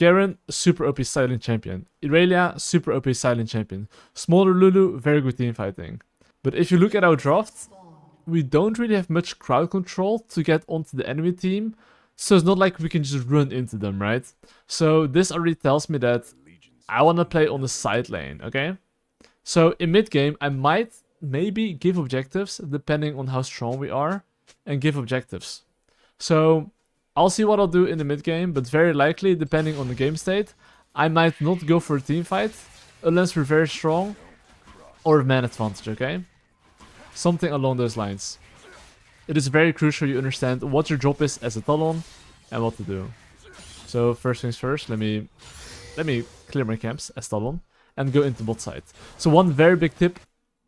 Garen, super OP Sideline champion. Irelia, super OP Sideline champion. Smaller Lulu, very good team fighting. But if you look at our draft, we don't really have much crowd control to get onto the enemy team. So it's not like we can just run into them, right? So this already tells me that I want to play on the side lane, okay? So in mid game, I might maybe give objectives depending on how strong we are and give objectives. So I'll see what I'll do in the mid game, but very likely, depending on the game state, I might not go for a team fight unless we're very strong or man advantage, okay? Something along those lines. It is very crucial you understand what your job is as a Talon and what to do. So first things first, let me clear my camps as Talon and go into bot side. So one very big tip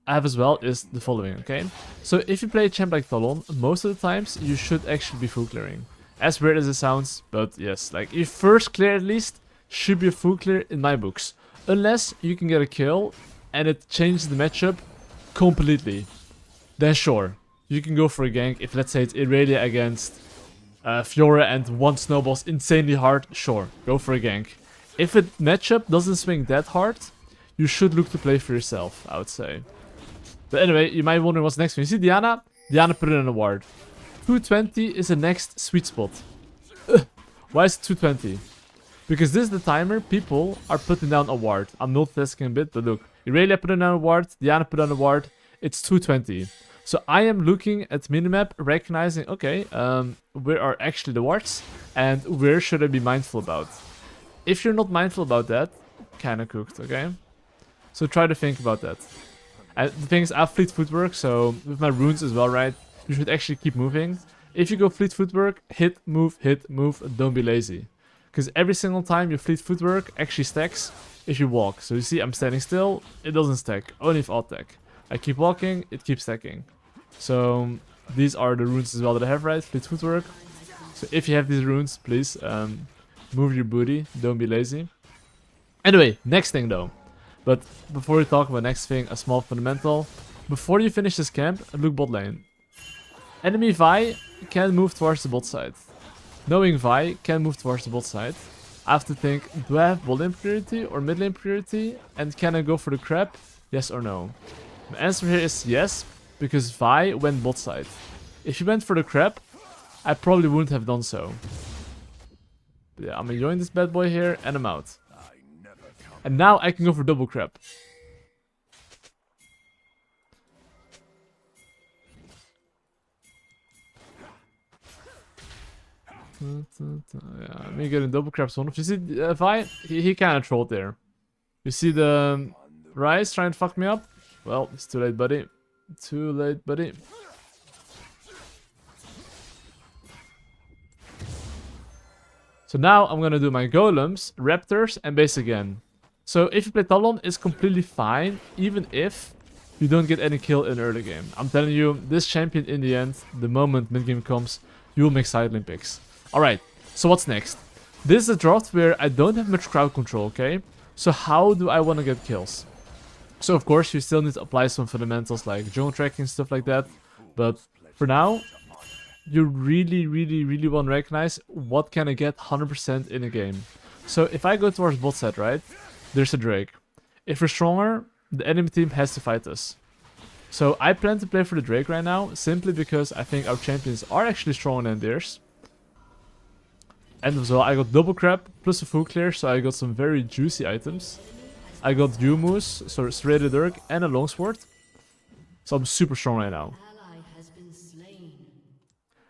I have as well is the following, okay? So if you play a champ like Talon, most of the times you should actually be full clearing. As weird as it sounds, but yes, like your first clear at least should be a full clear in my books. Unless you can get a kill and it changes the matchup completely. Then sure, you can go for a gank. If let's say it's Irelia against Fiora and one snowballs insanely hard, sure, go for a gank. If a matchup doesn't swing that hard, you should look to play for yourself, I would say. But anyway, you might wonder what's next. When you see Diana, Diana put in a ward. 220 is the next sweet spot. Why is it 220? Because this is the timer people are putting down a ward. I'm multitasking a bit, but look. Irelia put down a ward, Diana put down a ward. It's 220. So I am looking at minimap, recognizing, okay, where are actually the wards and where should I be mindful about? If you're not mindful about that, kinda cooked, okay? So try to think about that. And the thing is, I have fleet footwork, so with my runes as well, right? You should actually keep moving. If you go fleet footwork, hit, move, don't be lazy. Because every single time your fleet footwork actually stacks if you walk. So you see, I'm standing still, it doesn't stack, only if alt tech. I keep walking, it keeps stacking. So these are the runes as well that I have, right? Fleet footwork. So if you have these runes, please move your booty, don't be lazy. Anyway, next thing though. But before we talk about next thing, a small fundamental. Before you finish this camp, look bot lane. Enemy Vi can move towards the bot side. Knowing Vi can move towards the bot side, I have to think, do I have bot lane priority or mid lane priority? And can I go for the crab? Yes or no? The answer here is yes, because Vi went bot side. If you went for the crab, I probably wouldn't have done so. But yeah, I'm enjoying this bad boy here, and I'm out. And now I can go for double crab. Yeah, me getting double crabs on. If you see Vi, he kind of trolled there. You see the Rise trying to fuck me up? Well, it's too late, buddy. Too late, buddy. So now I'm gonna do my golems, raptors, and base again. So if you play Talon, it's completely fine, even if you don't get any kill in early game. I'm telling you, this champion in the end, the moment mid game comes, you will make sideline picks. Alright, so what's next? This is a draft where I don't have much crowd control, okay? So how do I want to get kills? So of course you still need to apply some fundamentals like jungle tracking, stuff like that. But for now, you really want to recognize what can I get 100% in a game. So if I go towards bot side, right? There's a Drake. If we're stronger, the enemy team has to fight us. So I plan to play for the Drake right now, simply because I think our champions are actually stronger than theirs. And as well, I got double crab plus a full clear, so I got some very juicy items. I got Yumus, so serrated dirk, and a longsword. So I'm super strong right now.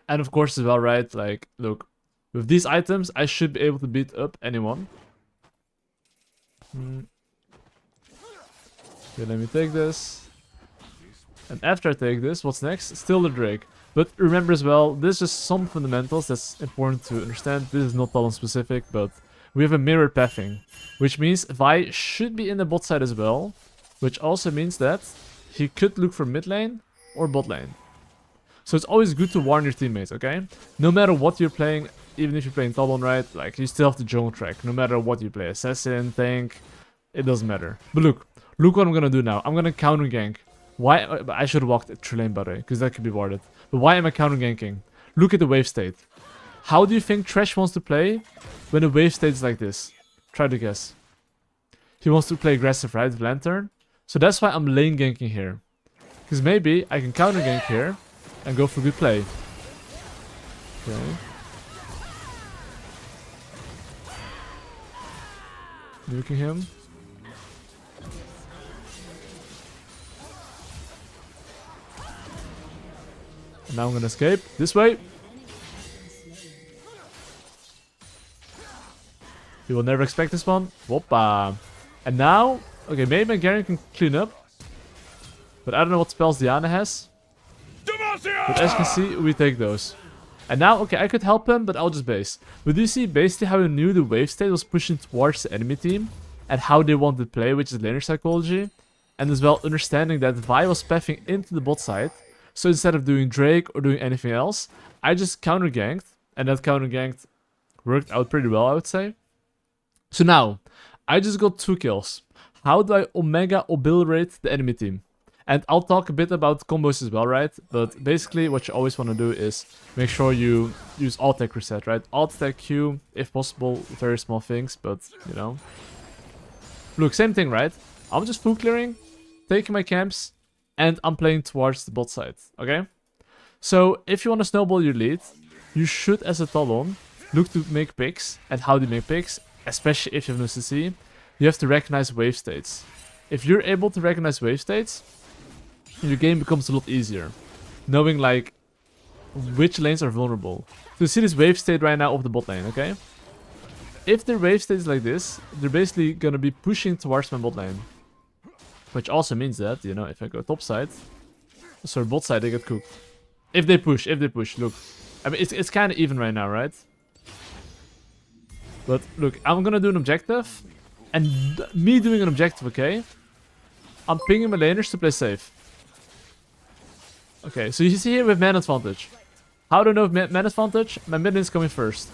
And of course as well, right, like, look, with these items, I should be able to beat up anyone. Okay, let me take this. And after I take this, what's next? Still the Drake. But remember as well, this is just some fundamentals that's important to understand. This is not Talon specific, but we have a mirrored pathing. Which means Vi should be in the bot side as well. Which also means that he could look for mid lane or bot lane. So it's always good to warn your teammates, okay? No matter what you're playing, even if you're playing Talon, right? Like, you still have the jungle track. No matter what you play. Assassin, tank, it doesn't matter. But look what I'm gonna do now. I'm gonna counter gank. Why? I should have walked through lane, by the way, because that could be warded. But why am I counter ganking? Look at the wave state. How do you think Trash wants to play when the wave state is like this? Try to guess. He wants to play aggressive, right? With Lantern. So that's why I'm lane ganking here. Because maybe I can counter gank here and go for good play. Okay. Nuking him. And now I'm gonna escape. This way. You will never expect this one. Whoppa. And now, okay, maybe my Garen can clean up. But I don't know what spells Diana has. But as you can see, we take those. And now, okay, I could help him, but I'll just base. But do you see basically how he knew the wave state was pushing towards the enemy team? And how they wanted to play, which is laner psychology. And as well understanding that Vi was pathing into the bot side. So instead of doing Drake or doing anything else, I just counter ganked. And that counter ganked worked out pretty well, I would say. So now, I just got 2 kills. How do I Omega obliterate the enemy team? And I'll talk a bit about combos as well, right? But basically what you always want to do is make sure you use alt attack reset, right? Alt attack Q, if possible, very small things, but you know. Look, same thing, right? I'm just full clearing, taking my camps, and I'm playing towards the bot side, okay? So if you want to snowball your lead, you should, as a Talon, look to make picks. And how do you make picks? Especially if you have no CC, you have to recognize wave states. If you're able to recognize wave states, your game becomes a lot easier. Knowing like which lanes are vulnerable. So you see this wave state right now of the bot lane, okay? If their wave state is like this, they're basically gonna be pushing towards my bot lane. Which also means that, you know, if I go top side, sorry, bot side, they get cooked. If they push, look. I mean, it's kind of even right now, right? But look, I'm gonna do an objective. And me doing an objective, okay? I'm pinging my laners to play safe. Okay, so you see here with man advantage. How do I know with man advantage? My mid lane's coming first.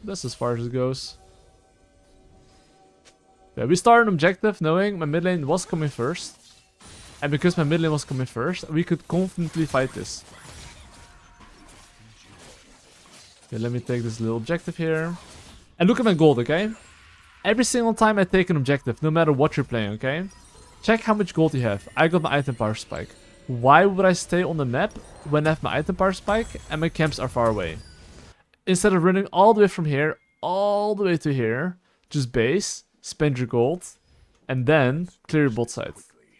That's as far as it goes. Yeah, we started an objective knowing my mid lane was coming first. And because my mid lane was coming first, we could confidently fight this. Okay, let me take this little objective here. And look at my gold, okay? Every single time I take an objective, no matter what you're playing, okay? Check how much gold you have. I got my item power spike. Why would I stay on the map when I have my item power spike and my camps are far away? Instead of running all the way from here, all the way to here, just base, spend your gold, and then clear your bot side.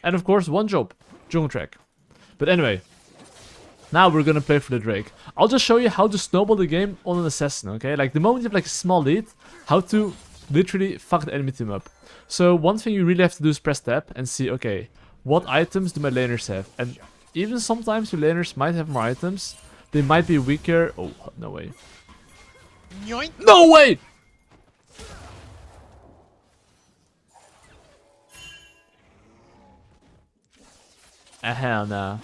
And of course, one job, jungle track. But anyway, now we're gonna play for the Drake. I'll just show you how to snowball the game on an assassin, okay? Like the moment you have like a small lead, how to literally fuck the enemy team up. So one thing you really have to do is press tab and see, okay, what items do my laners have? And even sometimes your laners might have more items. They might be weaker. Oh, no way. No way! Hell nah.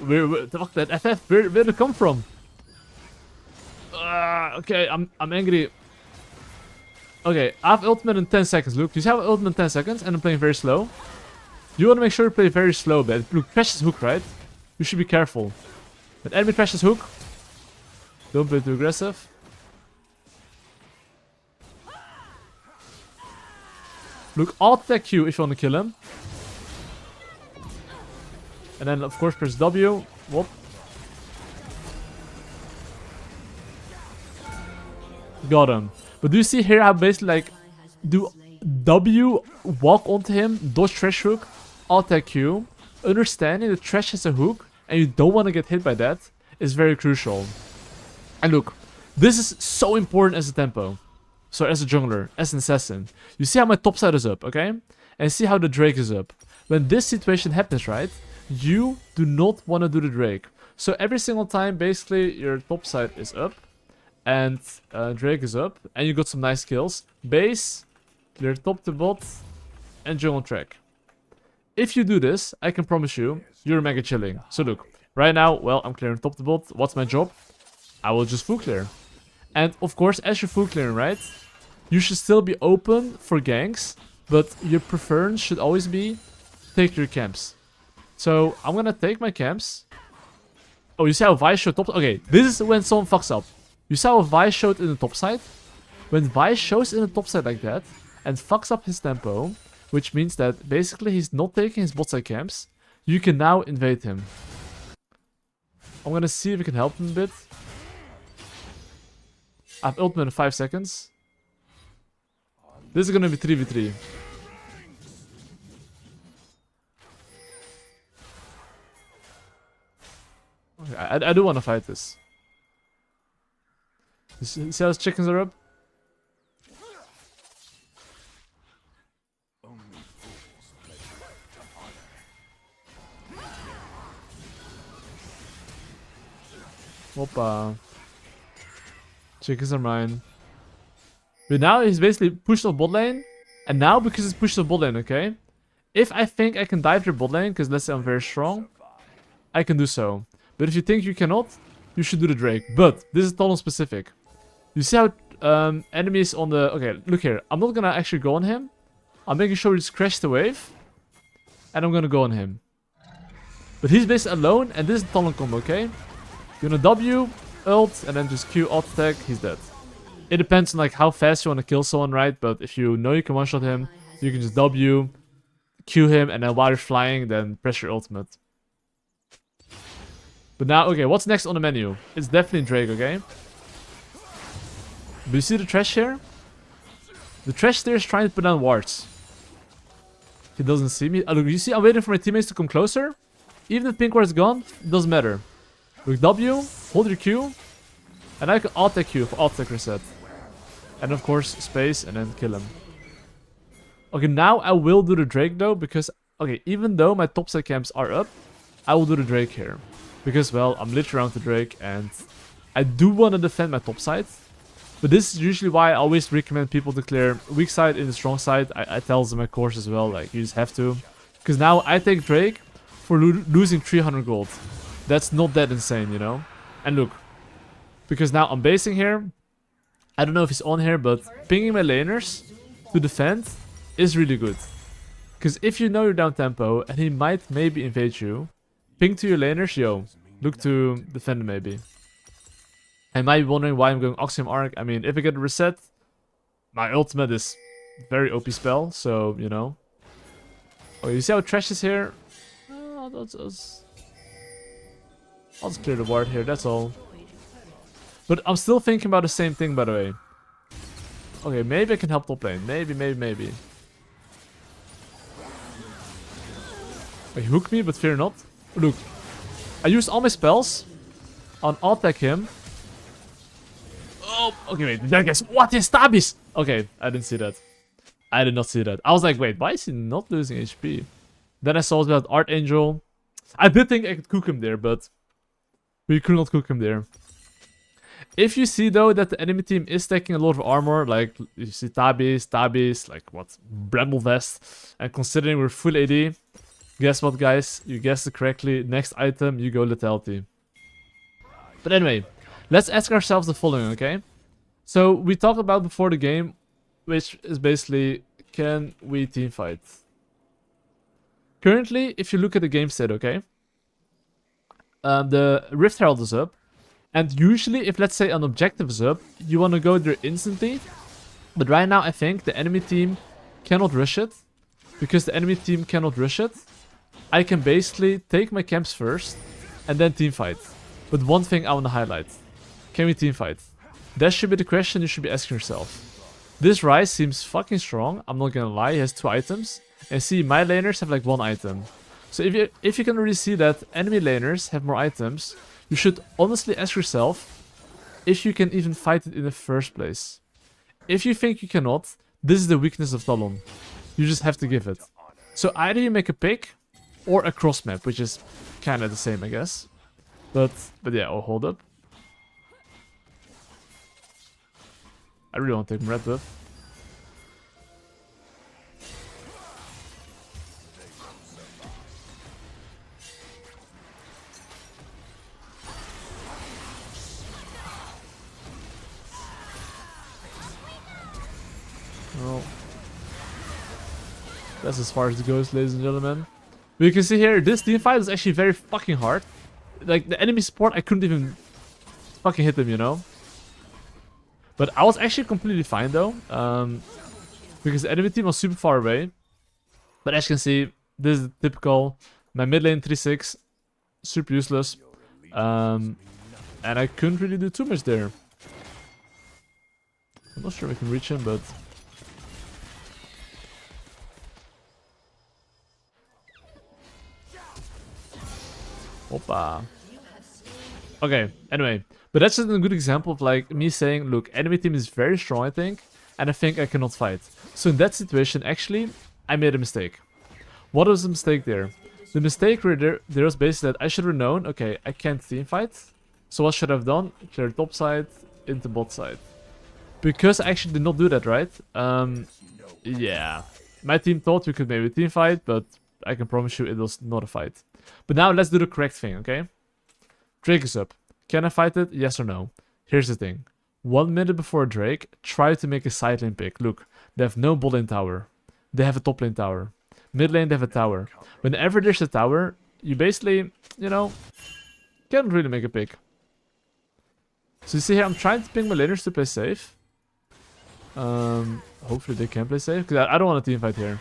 Where fuck that FF? Where did it come from? Okay, I'm angry. Okay, I have ultimate in 10 seconds, Luke. You see I have ultimate in 10 seconds and I'm playing very slow. You want to make sure you play very slow, but Luke, Thresh is hook, right? You should be careful. But enemy Thresh is hook. Don't play too aggressive. Look, alt attack Q if you want to kill him. And then of course press W. Whoop. Got him. But do you see here how basically like do W, walk onto him, dodge Thresh hook, alt attack Q, understanding that Thresh has a hook and you don't want to get hit by that is very crucial. And look, this is so important as a tempo. So as a jungler, as an assassin. You see how my top side is up, okay? And see how the Drake is up. When this situation happens, right? You do not want to do the Drake. So every single time, basically, your top side is up. And Drake is up. And you got some nice kills. Base, clear top to bot, and jungle track. If you do this, I can promise you, you're mega chilling. So look, right now, well, I'm clearing top to bot. What's my job? I will just full clear. And of course, as you're full clearing, right? you should still be open for ganks, but your preference should always be take your camps. So I'm gonna take my camps. Oh, you see how Vice showed top? Okay, this is when someone fucks up. You saw how Vice showed in the top side? When Vice shows in the top side like that and fucks up his tempo, which means that basically he's not taking his bot side camps, you can now invade him. I'm gonna see if we can help him a bit. I have ultimate in 5 seconds. This is gonna be 3v3. Okay, I do want to fight this. You see how his chickens are up? Hoppa. Chickens are mine. But now he's basically pushed off bot lane. And now because he's pushed off bot lane, okay? If I think I can dive your bot lane, because let's say I'm very strong, I can do so. But if you think you cannot, you should do the Drake. But this is Talon specific. You see how enemies on the... Okay, look here. I'm not gonna actually go on him. I'm making sure he just crashes the wave. And I'm gonna go on him. But he's basically alone, and this is the Talon combo, okay? You're gonna W, ult, and then just Q alt attack, he's dead. It depends on like how fast you want to kill someone, right? But if you know you can one-shot him, you can just W, Q him, and then while you're flying, then press your ultimate. But now, okay, what's next on the menu? It's definitely Drake, okay? But you see the trash here? The trash there is trying to put down wards. He doesn't see me. Oh, look, you see, I'm waiting for my teammates to come closer. Even if pink ward is gone, it doesn't matter. Look, W, hold your Q, and I can alt-attack Q for alt-attack reset. And of course, space, and then kill him. Okay, now I will do the Drake though, because, okay, even though my topside camps are up, I will do the Drake here. Because, well, I'm literally around the Drake, and I do want to defend my top side. But this is usually why I always recommend people to clear weak side in the strong side. I tell them in my course as well, like, you just have to. Because now I take Drake for losing 300 gold. That's not that insane, you know? And look, because now I'm basing here. I don't know if he's on here, but pinging my laners to defend is really good. Because if you know you're down tempo and he might maybe invade you, ping to your laners, yo, look to defend him maybe. I might be wondering why I'm going Oxium Arc. I mean, if I get a reset, my ultimate is very OP spell, so, you know. Oh, you see how trash is here? I'll just clear the ward here, that's all. But I'm still thinking about the same thing, by the way. Okay, maybe I can help top lane. Maybe. He hooked me, but fear not. Look, I used all my spells on attack him. Oh, okay, wait, that guy's... What is Stabis? Okay, I didn't see that. I did not see that. I was like, wait, why is he not losing HP? Then I saw that Archangel. I did think I could cook him there, but we could not cook him there. If you see, though, that the enemy team is taking a lot of armor, like, you see Tabis, like, what, Bramble Vest, and considering we're full AD, guess what, guys? You guessed it correctly. Next item, you go Lethality. But anyway, let's ask ourselves the following, okay? So, we talked about before the game, which is basically, can we teamfight? Currently, if you look at the game state, okay? The Rift Herald is up. And usually, if let's say an objective is up, you want to go there instantly. But right now, I think the enemy team cannot rush it. Because the enemy team cannot rush it, I can basically take my camps first and then teamfight. But one thing I want to highlight. Can we teamfight? That should be the question you should be asking yourself. This Ryze seems fucking strong, I'm not gonna lie, he has 2 items. And see, my laners have like 1 item. So if you can really see that enemy laners have more items, you should honestly ask yourself if you can even fight it in the first place. If you think you cannot, this is the weakness of Talon. You just have to give it. So either you make a pick or a cross map, which is kind of the same, I guess. But yeah, I'll hold up. I really want to take red buff. That's as far as it goes, ladies and gentlemen. But you can see here, this team fight is actually very fucking hard. Like, the enemy support, I couldn't even fucking hit them, you know? But I was actually completely fine, though. Because the enemy team was super far away. But as you can see, this is typical. My mid lane 3-6, super useless. And I couldn't really do too much there. I'm not sure if I can reach him, but... Opa. Okay, anyway. But that's just a good example of like me saying, look, enemy team is very strong, I think. And I think I cannot fight. So in that situation, actually, I made a mistake. What was the mistake there? The mistake there was basically that I should have known, okay, I can't team fight. So what should I have done? Clear top side into bot side. Because I actually did not do that, right? Yeah. My team thought we could maybe team fight, but I can promise you it was not a fight. But now let's do the correct thing, okay? Drake is up. Can I fight it? Yes or no? Here's the thing. 1 minute before Drake, try to make a side lane pick. Look, they have no bot lane tower. They have a top lane tower. Mid lane, they have a tower. Whenever there's a tower, you basically, you know, can't really make a pick. So you see here, I'm trying to ping my laners to play safe. Hopefully they can play safe, because I don't want a team fight here.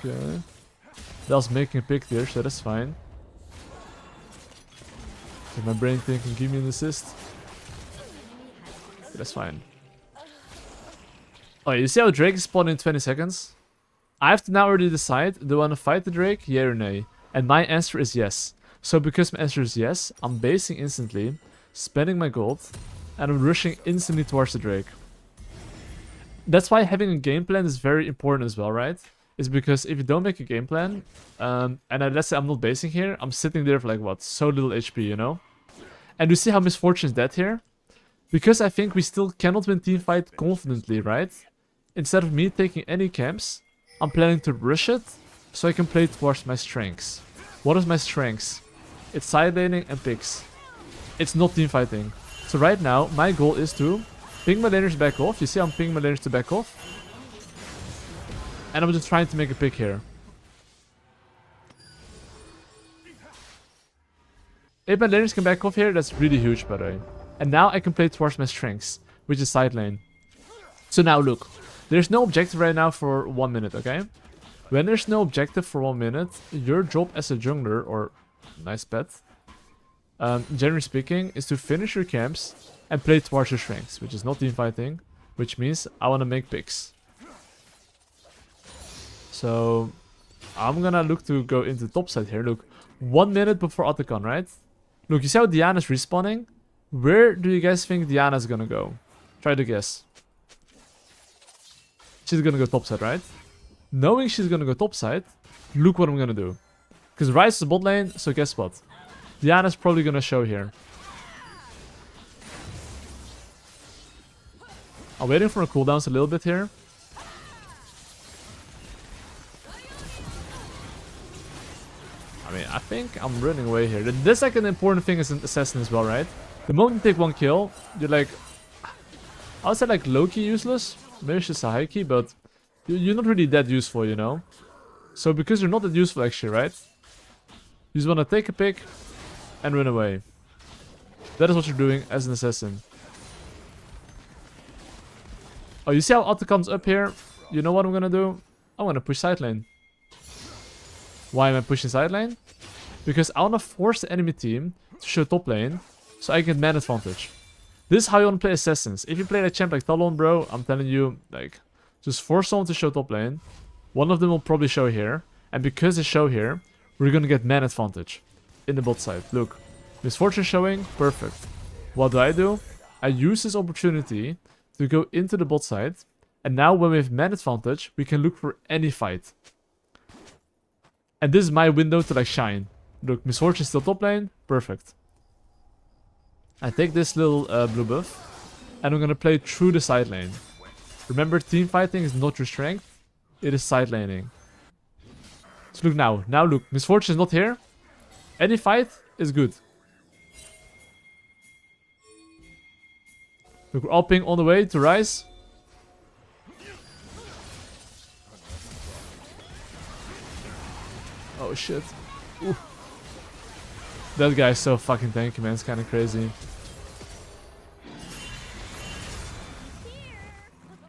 Okay. That was making a pick there, so that's fine. If my brain thinking, give me an assist. That's fine. Oh, you see how Drake is spawned in 20 seconds? I have to now already decide, do I want to fight the Drake, yeah or nay? And my answer is yes. So because my answer is yes, I'm basing instantly, spending my gold, and I'm rushing instantly towards the Drake. That's why having a game plan is very important as well, right? Is because if you don't make a game plan, let's say I'm not basing here, I'm sitting there for like what, so little HP, you know? And you see how Misfortune is dead here? Because I think we still cannot win teamfight confidently, right? Instead of me taking any camps, I'm planning to rush it, so I can play towards my strengths. What is my strengths? It's side laning and picks. It's not teamfighting. So right now, my goal is to ping my laners back off. You see I'm pinging my laners to back off. And I'm just trying to make a pick here. If my laners can back off here, that's really huge, by the way. And now I can play towards my strengths, which is side lane. So now look, there's no objective right now for 1 minute, okay? When there's no objective for 1 minute, your job as a jungler, or nice pet, generally speaking, is to finish your camps and play towards your strengths, which is not team fighting, which means I want to make picks. So I'm gonna look to go into the top side here. Look, 1 minute before Otacon, right? Look, you see how Diana's respawning? Where do you guys think Diana's gonna go? Try to guess. She's gonna go top side, right? Knowing she's gonna go top side, look what I'm gonna do. Because Ryze is bot lane, so guess what? Diana's probably gonna show here. I'm waiting for her cooldowns a little bit here. I mean, I think I'm running away here. This like an important thing as an assassin as well, right? The moment you take 1 kill, you're like... I would say like low-key useless. Maybe it's just a high-key, but... You're not really that useful, you know? So because you're not that useful actually, right? You just want to take a pick and run away. That is what you're doing as an assassin. Oh, you see how Otacon's up here? You know what I'm gonna do? I'm gonna push side lane. Why am I pushing side lane? Because I want to force the enemy team to show top lane, so I get man advantage. This is how you want to play assassins. If you play a champ like Talon, bro, I'm telling you, like, just force someone to show top lane. One of them will probably show here, and because they show here, we're gonna get man advantage in the bot side. Look, Misfortune showing, perfect. What do? I use this opportunity to go into the bot side, and now when we have man advantage, we can look for any fight. And this is my window to like shine. Look, Misfortune is still top lane. Perfect. I take this little blue buff. And I'm gonna play through the side lane. Remember, team fighting is not your strength. It is side laning. So look now. Now look. Misfortune is not here. Any fight is good. Look, we're all ping on the way to Rise. Oh shit. Ooh. That guy is so fucking tanky, man. It's kind of crazy.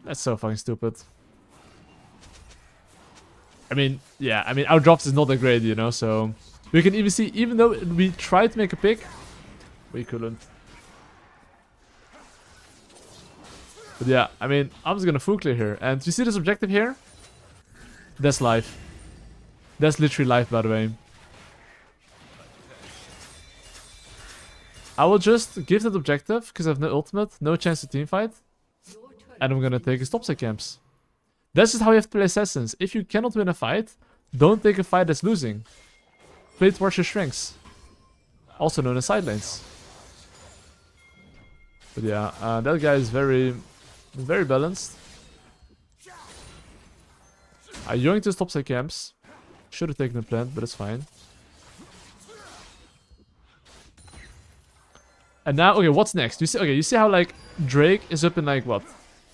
That's so fucking stupid. I mean, yeah. I mean, our drops is not that great, you know, so... We can even see, even though we tried to make a pick, we couldn't. But yeah, I mean, I'm just gonna full clear here. And you see this objective here? That's life. That's literally life, by the way. I will just give that objective, because I have no ultimate, no chance to teamfight. And I'm gonna take his topside camps. That's just how you have to play Assassins. If you cannot win a fight, don't take a fight that's losing. Play towards your strengths. Also known as sidelines. But yeah, that guy is very balanced. I yoinked his topside camps. Should have taken the plant, but it's fine. And now, okay, what's next? You see, okay, you see how like Drake is up in like what,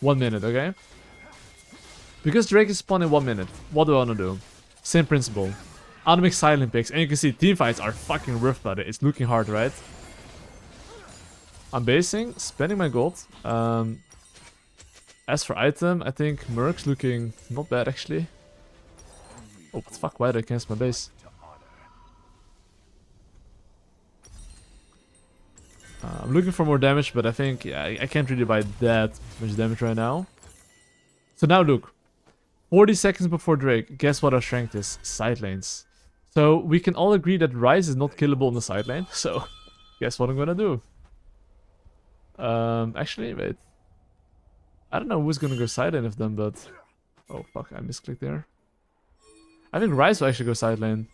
1 minute, okay? Because Drake is spawned in 1 minute, what do I wanna do? Same principle. I wanna make silent picks, and you can see team fights are fucking rough, buddy. It's looking hard, right? I'm basing, spending my gold. As for item, I think Merc's looking not bad actually. Oh, what the fuck? Why did I cancel my base? I'm looking for more damage, but I think, yeah, I can't really buy that much damage right now. So now look. 40 seconds before Drake, guess what our strength is? Side lanes. So we can all agree that Rise is not killable on the side lane. So, guess what I'm gonna do? Actually, wait. I don't know who's gonna go side lane of them, but... Oh, fuck, I misclicked there. I think Rise will actually go side lane.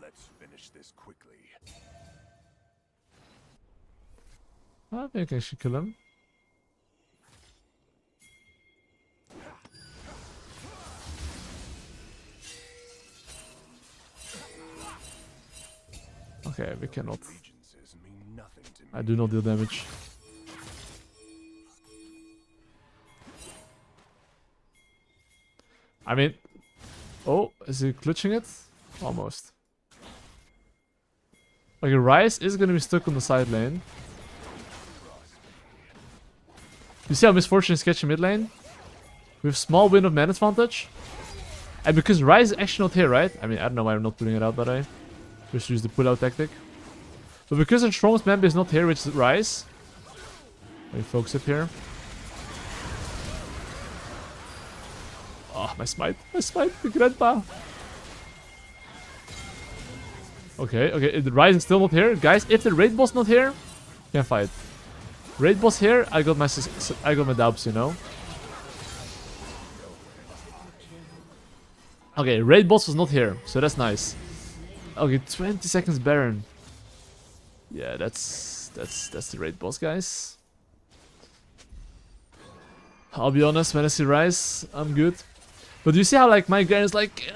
Let's finish this quickly. I think I should kill him. Okay, we cannot. I do not deal damage. I mean... Oh, is he clutching it? Almost. Okay, Rise is gonna be stuck on the side lane. You see how Misfortune is catching mid lane? We have small win of man advantage. And because Rise is actually not here, right? I mean, I don't know why I'm not putting it out, but I just use the pull-out tactic. But because the strongest member is not here, which is Rise. Let me focus up here. Oh, my smite, the grandpa. Okay, the Rise is still not here. Guys, if the raid boss not here, can fight. Raid boss here, I got my doubts, you know. Okay, raid boss was not here, so that's nice. Okay, 20 seconds Baron. Yeah, that's the raid boss, guys. I'll be honest, when I see Rise, I'm good. But you see how like my guy is like,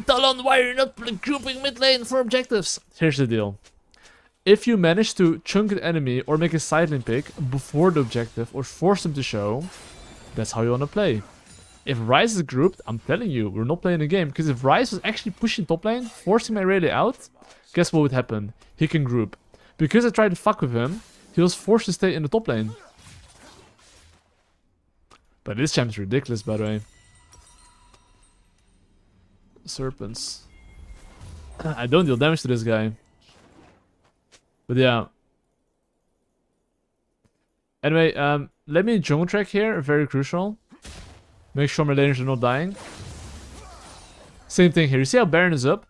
Talon, why are you not grouping mid lane for objectives? Here's the deal. If you manage to chunk an enemy or make a sideline pick before the objective or force them to show, that's how you want to play. If Rise is grouped, I'm telling you, we're not playing the game. Because if Rise was actually pushing top lane, forcing my Rayleigh out, guess what would happen? He can group. Because I tried to fuck with him, he was forced to stay in the top lane. But this champ is ridiculous, by the way. Serpents. I don't deal damage to this guy. But yeah. Anyway, let me jungle track here, very crucial. Make sure my laners are not dying. Same thing here. You see how Baron is up?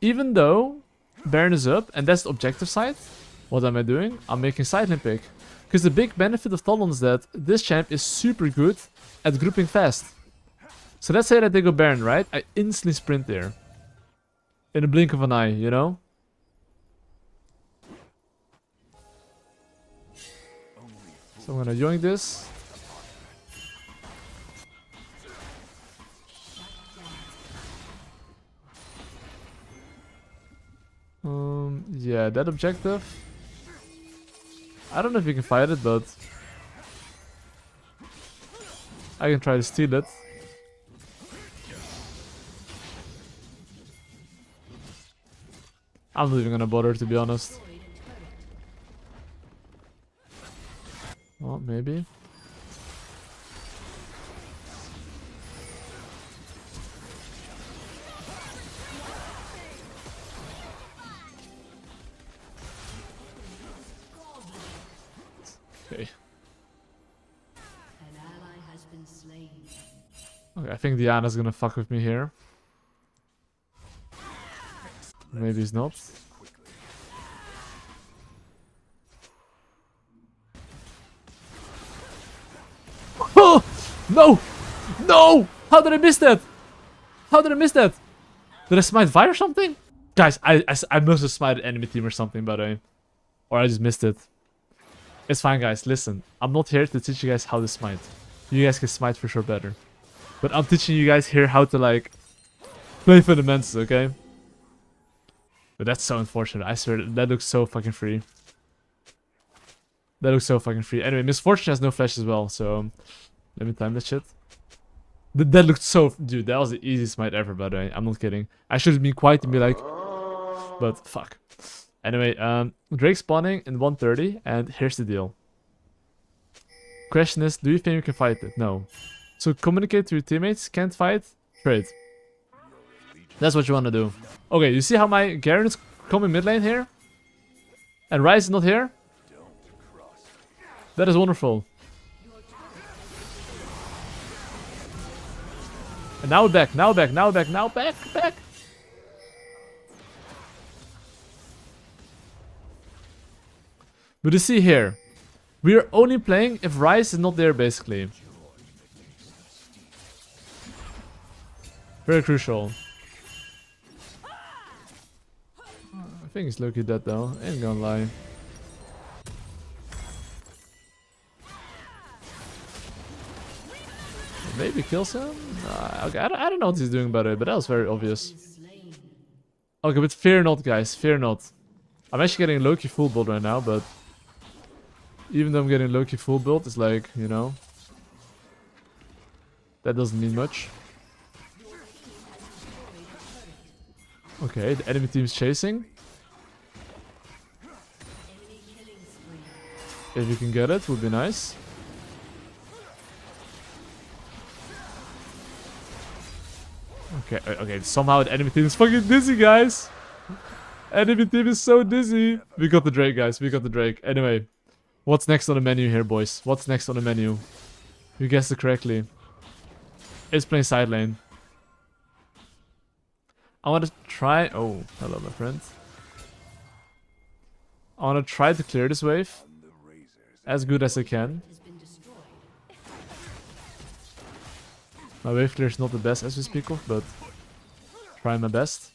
Even though Baron is up, and that's the objective side, what am I doing? I'm making sideline pick. Because the big benefit of Talon is that this champ is super good at grouping fast. So let's say that they go Baron, right? I instantly sprint there. In a blink of an eye, you know? So I'm gonna join this. Yeah, that objective. I don't know if you can fight it, but I can try to steal it. I'm not even gonna bother, to be honest. Well, maybe. Okay. Okay, I think Diana's gonna fuck with me here. Maybe he's not. Oh! No! No! How did I miss that? How did I miss that? Did I smite fire or something? Guys, I must have smited enemy team or something, by the way. Or I just missed it. It's fine, guys. Listen, I'm not here to teach you guys how to smite. You guys can smite for sure better. But I'm teaching you guys here how to, like, play fundamentals, okay? But that's so unfortunate. I swear, that looks so fucking free. That looks so fucking free. Anyway, Misfortune has no flash as well, so let me time that shit. That looked so... Dude, that was the easiest smite ever, by the way. I'm not kidding. I should have been quiet and be like... But, fuck. Anyway, Drake spawning in 130, and here's the deal. Question is, do you think you can fight it? No. So communicate to your teammates, can't fight, trade. That's what you want to do. Okay, you see how my Garen is coming mid lane here? And Ryze is not here? That is wonderful. And now back, now back, now back, now back, back. But you see here, we are only playing if Ryze is not there, basically. Very crucial. I think he's low-key dead though, ain't gonna lie. Maybe kills him? Okay, I don't know what he's doing about it, but that was very obvious. Okay, but fear not, guys, fear not. I'm actually getting low-key full build right now, but even though I'm getting low-key full build, it's like, you know, that doesn't mean much. Okay, the enemy team's chasing. If you can get it, would be nice. Okay, okay, somehow the enemy team is fucking dizzy, guys. Enemy team is so dizzy. We got the Drake, guys, we got the Drake. Anyway, what's next on the menu here, boys? What's next on the menu? You guessed it correctly. It's playing side lane. I want to try... Oh, hello, my friend. I want to try to clear this wave as good as I can. My wave clear is not the best as we speak of, but try my best.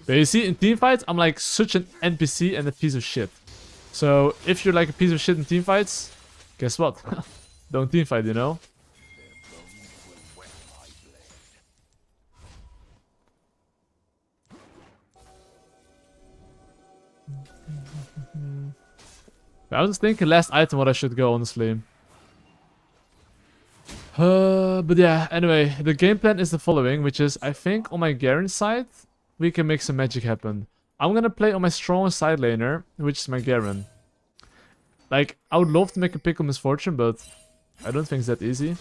But you see, in teamfights, I'm like such an NPC and a piece of shit. So if you're like a piece of shit in teamfights, guess what? Don't teamfight, you know? I was thinking last item what I should go, honestly. But yeah, anyway, the game plan is the following, which is, I think on my Garen side, we can make some magic happen. I'm gonna play on my strongest side laner, which is my Garen. Like, I would love to make a pick on Misfortune, but I don't think it's that easy.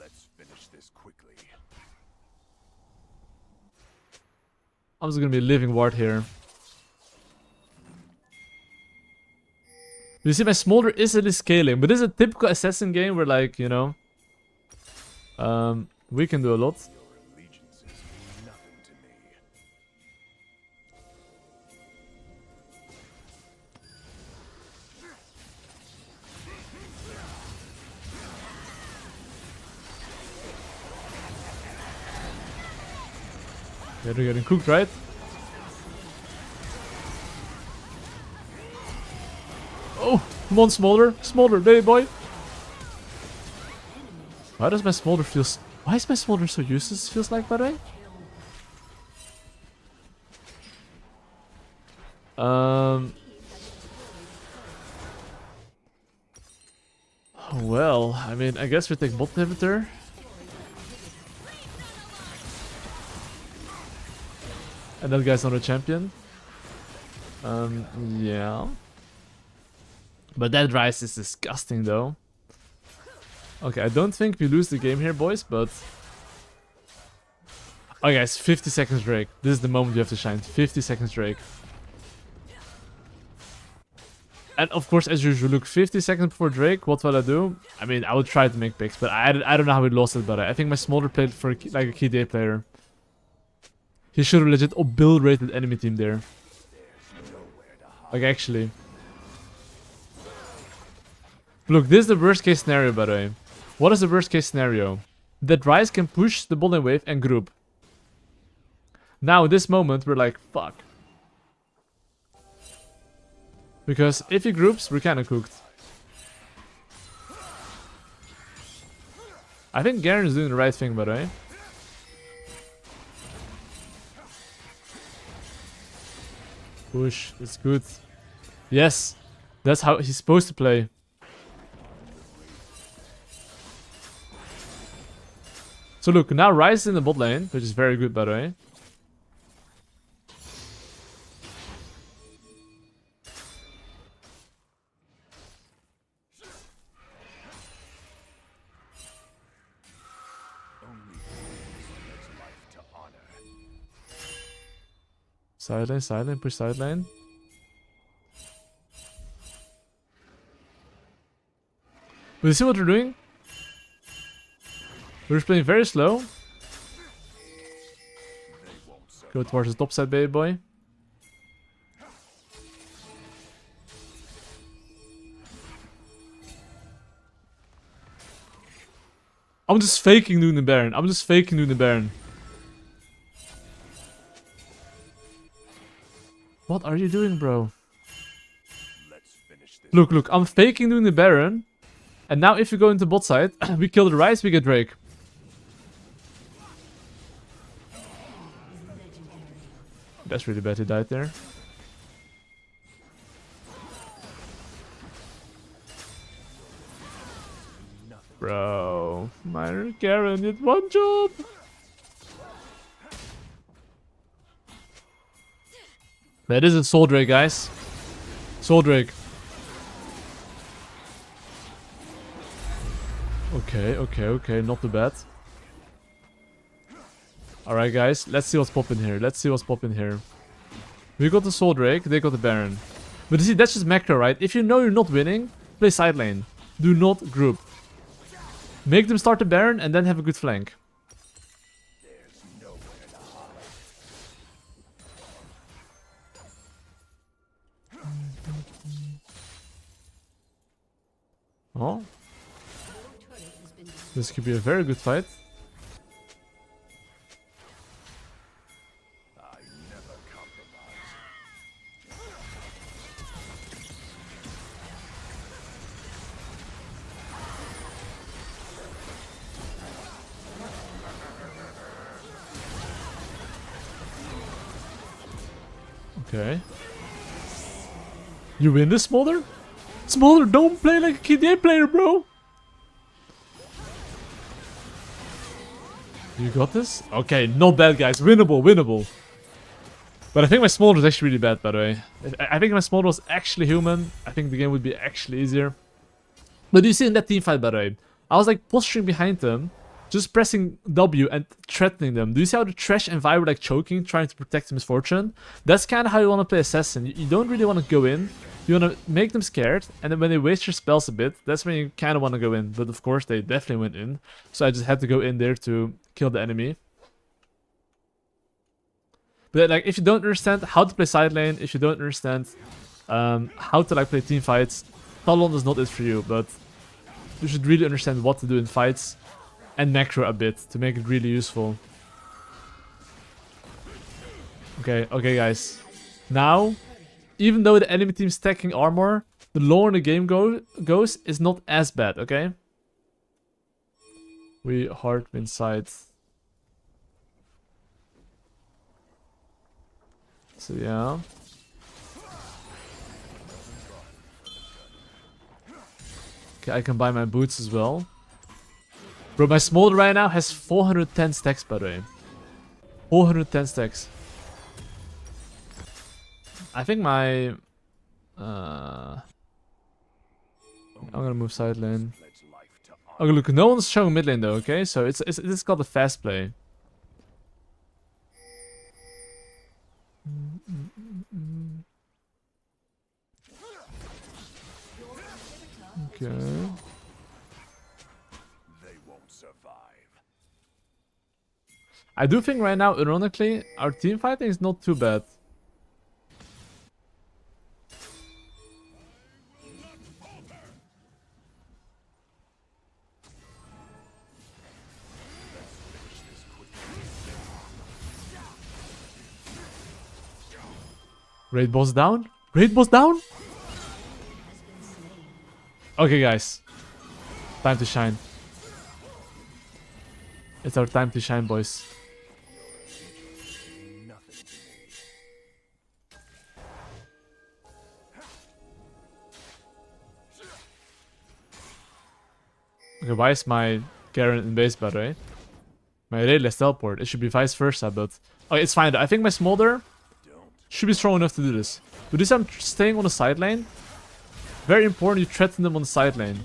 Let's finish this quickly. I'm just gonna be a living ward here. You see, my smolder is at least scaling, but this is a typical assassin game where, like, you know, we can do a lot. Your allegiances mean nothing to me. Yeah, they're getting cooked, right? Come on, Smolder. Smolder, baby boy. Why does my Smolder feel... Why is my Smolder so useless, feels like, by the way? Well, I mean, I guess we take bot inhibitor. And that guy's not a champion. Yeah. But that Rise is disgusting, though. Okay, I don't think we lose the game here, boys, but... Oh, guys, 50 seconds Drake. This is the moment you have to shine. 50 seconds Drake. And of course, as usual, look, 50 seconds before Drake, what will I do? I mean, I would try to make picks, but I don't know how we lost it, but I think my Smolder played for like a Kirei player. He should have legit obliterated enemy team there. Like, actually. Look, this is the worst case scenario, by the way. What is the worst case scenario? That Ryze can push the bot lane wave and group. Now, in this moment, we're like, fuck. Because if he groups, we're kinda cooked. I think Garen is doing the right thing, by the way. Push, it's good. Yes, that's how he's supposed to play. So look, now Ryze is in the bot lane, which is very good, by the way. Sideline, sideline, push sideline. But you see what we're doing? We're just playing very slow. Go towards the top side, baby boy. I'm just faking doing the Baron. I'm just faking doing the Baron. What are you doing, bro? Look, look, I'm faking doing the Baron. And now if we go into bot side, we kill the Ryze, we get Drake. That's really bad he died there. Bro, my Garen did one job. That is a Soul Drake, guys. Soul Drake. Okay, okay, okay, not too bad. Alright, guys, let's see what's popping here. Let's see what's popping here. We got the Soul Drake, they got the Baron. But you see, that's just macro, right? If you know you're not winning, play side lane. Do not group. Make them start the Baron and then have a good flank. Oh. This could be a very good fight. Okay. You win this, Smolder? Smolder, don't play like a KDA player, bro! You got this? Okay, not bad, guys. Winnable, winnable. But I think my Smolder is actually really bad, by the way. I think my Smolder was actually human. I think the game would be actually easier. But you see in that team fight, by the way, I was like posturing behind them, just pressing W and threatening them. Do you see how the Thresh and Vi were like choking, trying to protect the Misfortune? That's kind of how you want to play Assassin. You don't really want to go in. You want to make them scared, and then when they waste your spells a bit, that's when you kind of want to go in. But of course, they definitely went in. So I just had to go in there to kill the enemy. But like, if you don't understand how to play side lane, if you don't understand how to like play team fights, Talon is not it for you. But you should really understand what to do in fights and macro a bit to make it really useful. Okay, okay, guys. Now, even though the enemy team's stacking armor, the lower the game goes is not as bad, okay? We hard win side. So yeah. Okay, I can buy my boots as well. Bro, my smolder right now has 410 stacks, by the way. 410 stacks. I think my... I'm gonna move side lane. Okay, look, no one's showing mid lane though, okay? So it's called a fast play. Okay. They won't survive. I do think right now, ironically, our team fighting is not too bad. Raid boss down? Raid boss down? Okay, guys. Time to shine. It's our time to shine, boys. Okay, why is my Garen in base, by the way? My Rayleigh teleport. It should be vice versa, but... Okay, it's fine. I think my Smolder should be strong enough to do this. But this I'm staying on the side lane. Very important, you threaten them on the side lane.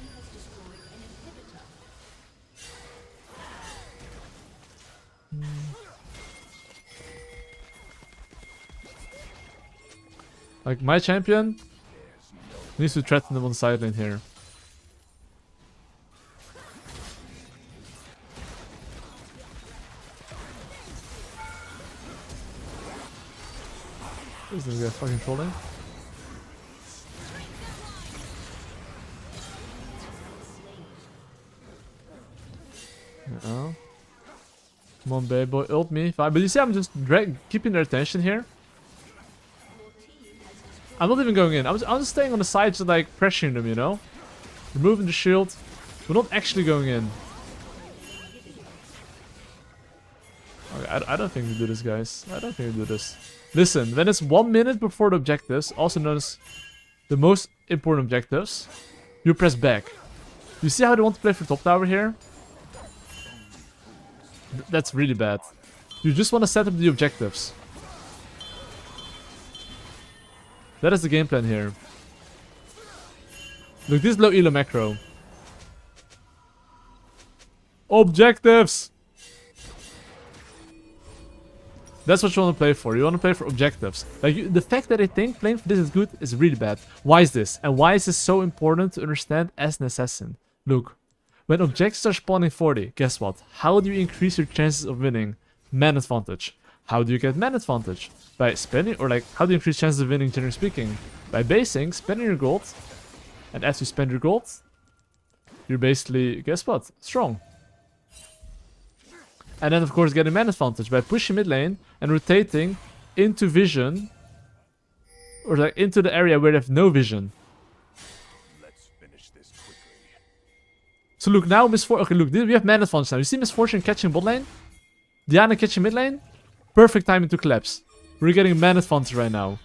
Like, my champion needs to threaten them on the side lane here. Is this guy fucking trolling? Yeah. Come on, baby boy, ult me. Fine. But you see, I'm just keeping their attention here. I'm not even going in. I'm just staying on the side, just like pressuring them, you know? Removing the shield. We're not actually going in. Okay, I don't think we do this, guys. I don't think we do this. Listen, when it's 1 minute before the objectives, also known as the most important objectives, you press back. You see how they want to play for top tower here? That's really bad. You just want to set up the objectives. That is the game plan here. Look, this is low elo macro. Objectives! That's what you want to play for. You want to play for objectives. Like, the fact that I think playing for this is good is really bad. Why is this? And why is this so important to understand as an assassin? Look, when objectives are spawning 40, guess what? How do you increase your chances of winning? Man advantage. How do you get man advantage? By spending, or like, how do you increase chances of winning, generally speaking? By basing, spending your gold. And as you spend your gold, you're basically, guess what? Strong. And then, of course, getting man advantage by pushing mid lane and rotating into vision. Or like into the area where they have no vision. Let's finish this quickly. So look, now Misfortune... Okay, look, we have man advantage now. You see Misfortune catching bot lane? Diana catching mid lane? Perfect timing to collapse. We're getting man advantage right now.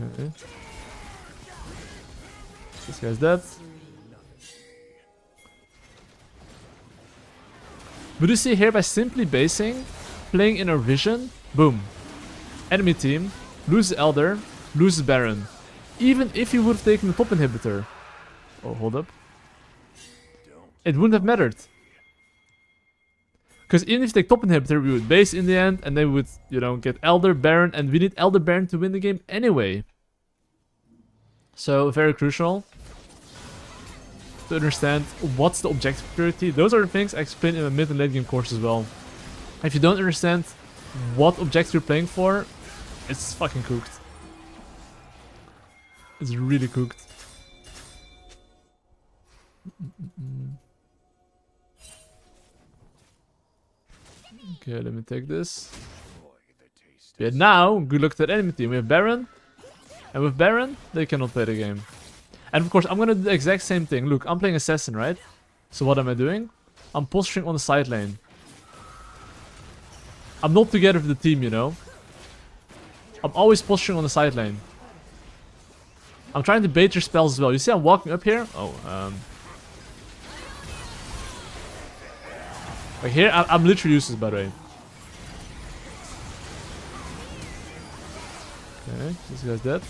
Okay. This guy's dead. But you see here, by simply basing, playing in our vision, boom. Enemy team loses Elder, loses Baron. Even if you would have taken the top inhibitor. Oh, hold up. It wouldn't have mattered. Because even if you take top inhibitor, we would base in the end, and they would, you know, get Elder, Baron, and we need Elder Baron to win the game anyway. So, very crucial to understand what's the objective priority. Those are the things I explain in my mid and late game course as well. If you don't understand what objective you're playing for, it's fucking cooked. It's really cooked. Okay, let me take this. Yeah, now, good luck to the enemy team. We have Baron, And with Baron, they cannot play the game. And of course, I'm gonna do the exact same thing. Look, I'm playing Assassin, right? So what am I doing? I'm posturing on the side lane. I'm not together with the team, you know? I'm always posturing on the side lane. I'm trying to bait your spells as well. You see I'm walking up here? Oh, like here, I'm literally useless, by the way. Okay, this guy's dead.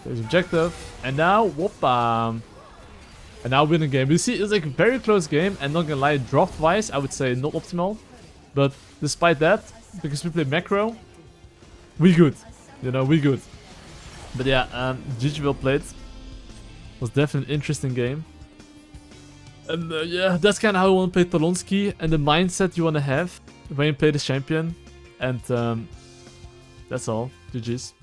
There's objective. And now, whoop-bam. And now win the game. You see, it's like a very close game. And not gonna lie, draft-wise, I would say not optimal. But despite that, because we play macro, we good. You know, we good. But yeah, GG well played. Was definitely an interesting game. And yeah, that's kind of how I want to play Talonsky. And the mindset you want to have when you play this champion. And that's all. GG's.